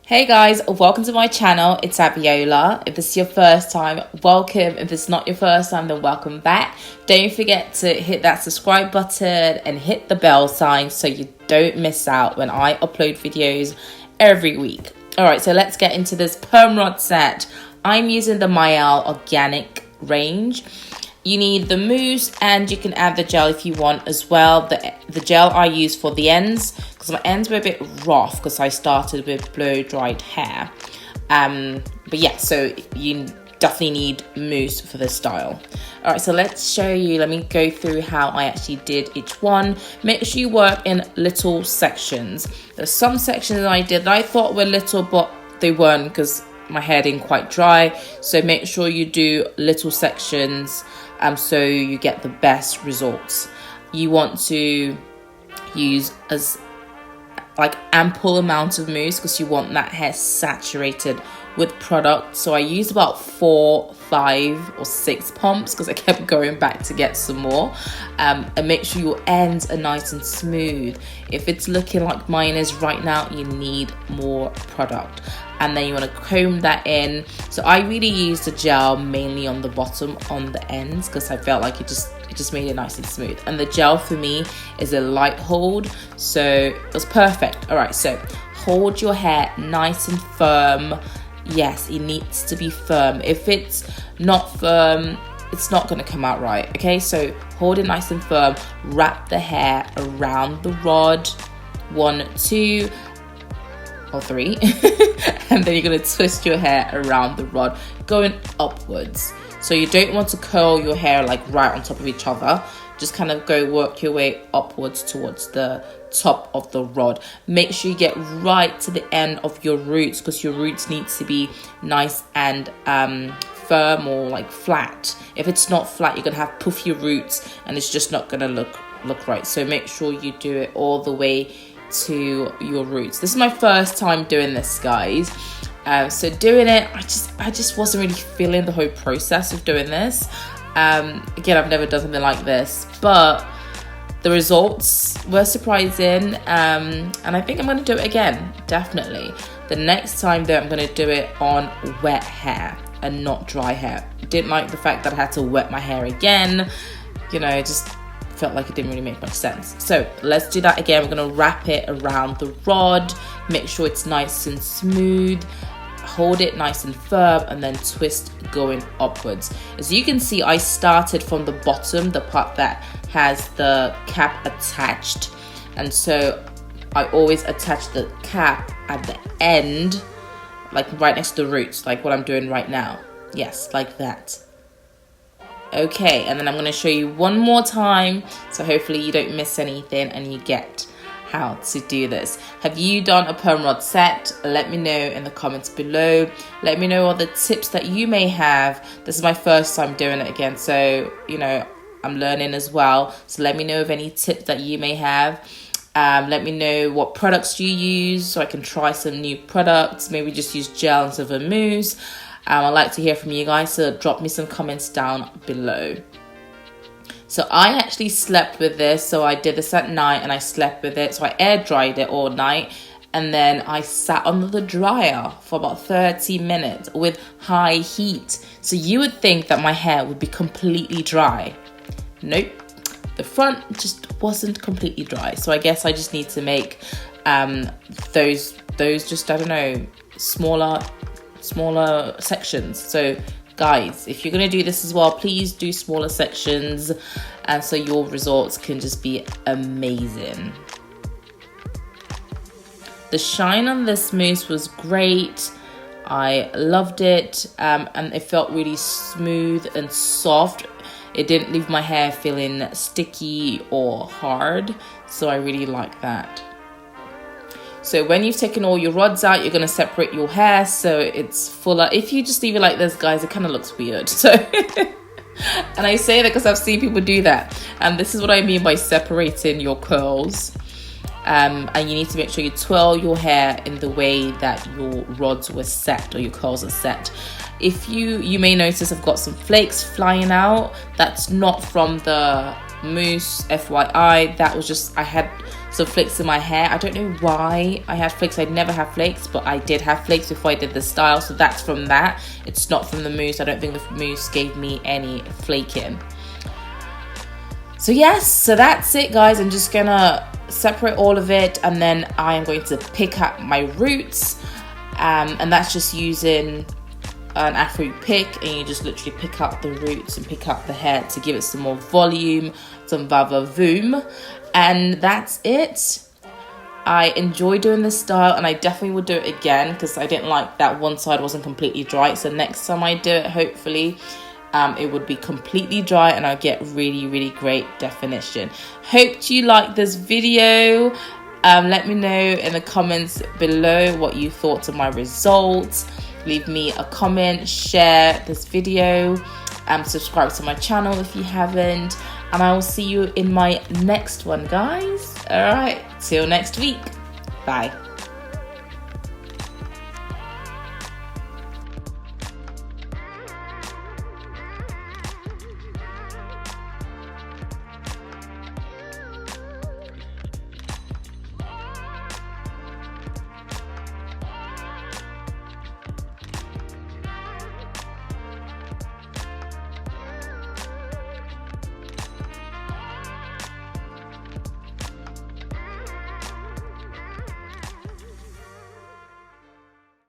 Hey guys, welcome to my channel. It's ItsAbeeyola. If this is your first time, welcome. If it's not your first time, then welcome back. Don't forget to hit that subscribe button and hit the bell sign so you don't miss out when I upload videos every week. Alright, so let's get into this perm rod set. I'm using the Mielle Organic range. You need the mousse and you can add the gel if you want as well. The gel I use for the ends because my ends were a bit rough because I started with blow dried hair. But yeah, so you definitely need mousse for this style. All right, so let's show you. Let me go through how I actually did each one. Make sure you work in little sections. There's some sections that I did that I thought were little, but they weren't because my hair didn't quite dry. So make sure you do little sections so you get the best results. You want to use as ample amount of mousse because you want that hair saturated with product. So I used about 4, 5 or 6 pumps because I kept going back to get some more. And make sure your ends are nice and smooth. If it's looking like mine is right now, you need more product. And then you want to comb that in. So I really used the gel mainly on the bottom, on the ends, because I felt like it just made it nice and smooth. And the gel for me is a light hold, so it was perfect. All right, so hold your hair nice and firm. Yes, it needs to be firm. If it's not firm, it's not going to come out right. Okay, so hold it nice and firm. Wrap the hair around the rod. 1, 2 or 3 and then you're going to twist your hair around the rod going upwards. So you don't want to curl your hair like right on top of each other. Just kind of work your way upwards towards the top of the rod. Make sure you get right to the end of your roots because your roots need to be nice and firm or like flat. If it's not flat, you're gonna have puffy roots and it's just not gonna look right. So make sure you do it all the way to your roots. This is my first time doing this, guys. So doing it, I just wasn't really feeling the whole process of doing this. Again, I've never done something like this, but the results were surprising. And I think I'm going to do it again, definitely. The next time though, I'm going to do it on wet hair and not dry hair. Didn't like the fact that I had to wet my hair again. You know, it just felt like it didn't really make much sense. So let's do that again. We're going to wrap it around the rod. Make sure it's nice and smooth. Hold it nice and firm and then twist going upwards. As you can see, I started from the bottom, the part that has the cap attached, and so I always attach the cap at the end, like right next to the roots, like what I'm doing right now. Yes, like that. Okay, and then I'm going to show you one more time so hopefully you don't miss anything and you get how to do this. Have you done a perm rod set? Let me know in the comments below. Let me know all the tips that you may have. This is my first time doing it again, so you know I'm learning as well. So let me know of any tips that you may have. Let me know what products you use so I can try some new products. Maybe just use gel instead of a mousse. I'd like to hear from you guys, so drop me some comments down below. So I actually slept with this. So I did this at night and I slept with it. So I air dried it all night. And then I sat under the dryer for about 30 minutes with high heat. So you would think that my hair would be completely dry. Nope. The front just wasn't completely dry. So I guess I just need to make those just, I don't know, smaller sections. So guys, if you're going to do this as well, please do smaller sections and so your results can just be amazing. The shine on this mousse was great. I loved it, and it felt really smooth and soft. It didn't leave my hair feeling sticky or hard, so I really like that. So when you've taken all your rods out, you're going to separate your hair so it's fuller. If you just leave it like this, guys, it kind of looks weird. So, and I say that because I've seen people do that. And this is what I mean by separating your curls. And you need to make sure you twirl your hair in the way that your rods were set or your curls are set. If you may notice I've got some flakes flying out. That's not from the mousse, FYI. That was just, I had some flakes in my hair. I don't know why I had flakes. I never have flakes, but I did have flakes before I did the style, so that's from that. It's not from the mousse. I don't think the mousse gave me any flaking. So yes, so that's it, guys. I'm just gonna separate all of it, and then I am going to pick up my roots, and that's just using an afro pick, and you just literally pick up the roots and pick up the hair to give it some more volume, some va-va-voom, and that's it. I enjoy doing this style, and I definitely will do it again because I didn't like that one side wasn't completely dry. So next time I do it, hopefully it would be completely dry and I'll get really great definition. Hope you like this video. Let me know in the comments below what you thought of my results. Leave me a comment, share this video, subscribe to my channel if you haven't, and I will see you in my next one, guys. All right, till next week. Bye.